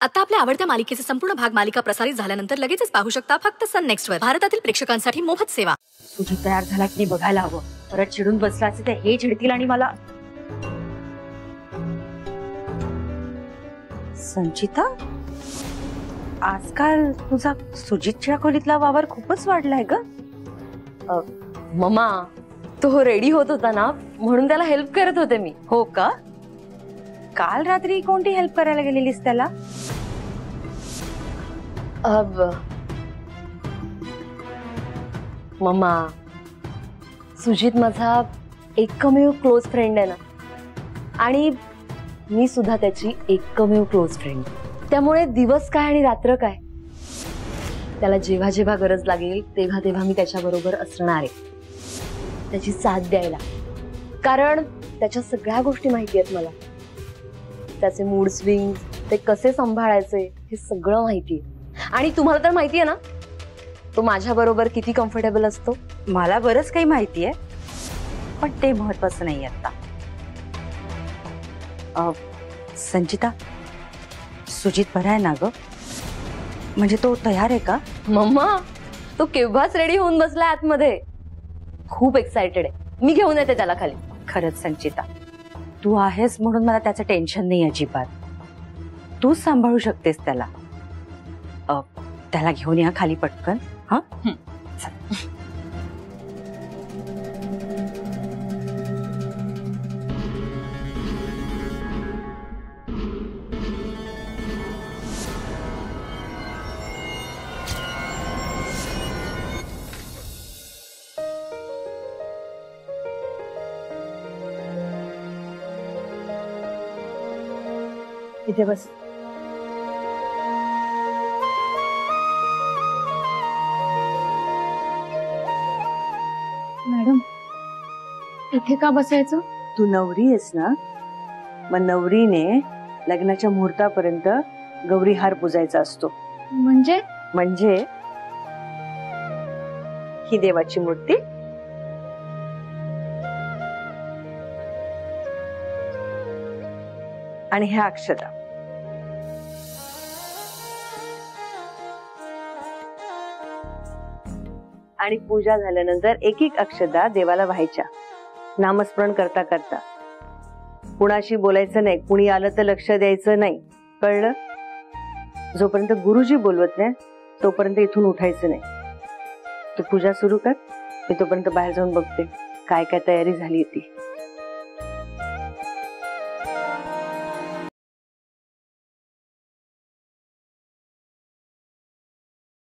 आता आपल्या आवडत्या मालिकेचे संपूर्ण भाग मालिका प्रसारित झाल्यानंतर लगेचच पाहू शकता फक्त सन नेक्स्ट वर. भारतातील प्रेक्षकांसाठी मोफत सेवा. तुझी तयार झाला की नाही बघायला हवं. परत चिडून बसला असे ते हे चिडतील आणि मला. संचिता, आजकाल तुझा सुजितच्या खोलीतला वावर खूपच वाढलाय ग. मम्मा, तो रेडी होत होता ना म्हणून त्याला हेल्प करत होते मी. हो का? काल रात्री कोणती हेल्प करायला गेलेलीस त्याला? मम्मा, सुजित माझा एकमेव क्लोज फ्रेंड आहे ना, आणि मी सुद्धा त्याची एकमेव क्लोज फ्रेंड. त्यामुळे दिवस काय आणि रात्र काय, त्याला जेव्हा जेव्हा गरज लागेल तेव्हा तेव्हा मी त्याच्या बरोबर असणार आहे, त्याची साथ द्यायला. कारण त्याच्या सगळ्या गोष्टी माहिती आहेत मला. त्याचे मूड स्विंग, ते कसे सांभाळायचे हे सगळं माहिती आहे. आणि तुम्हाला तर माहिती आहे ना तो माझ्या बरोबर किती कम्फर्टेबल असतो. मला बरंच काही माहिती आहे, पण ते महत्वाचं नाही आता. संचिता, सुजित बरा आहे ना ग? म्हणजे तो तयार आहे का? मम्मा, तो केव्हाच रेडी होऊन बसलाय आतमध्ये. खूप एक्साइटेड आहे. मी घेऊन येते त्याला खाली. खरंच संचिता, तू आहेस म्हणून मला त्याचं टेन्शन नाही अजिबात. तू सांभाळू शकतेस त्याला. त्याला घेऊन या खाली पटकन. हा, इथे बस. मॅडम, इथे का बसायचं? तू नवरी आहेस ना, मग नवरीने लग्नाच्या मुहूर्तापर्यंत गौरी हार पुजायचा असतो. म्हणजे ही देवाची मूर्ती आणि ह्या अक्षता. आणि पूजा झाल्यानंतर एक एक अक्षता देवाला व्हायच्या, नामस्मरण करता करता. कुणाशी बोलायचं नाही, कुणी आलं तर लक्ष द्यायचं नाही, कळलं? जोपर्यंत गुरुजी बोलवत नाही तोपर्यंत इथून उठायचं नाही. तू पूजा सुरू कर, मी तोपर्यंत बाहेर जाऊन बघते काय काय तयारी झाली ती.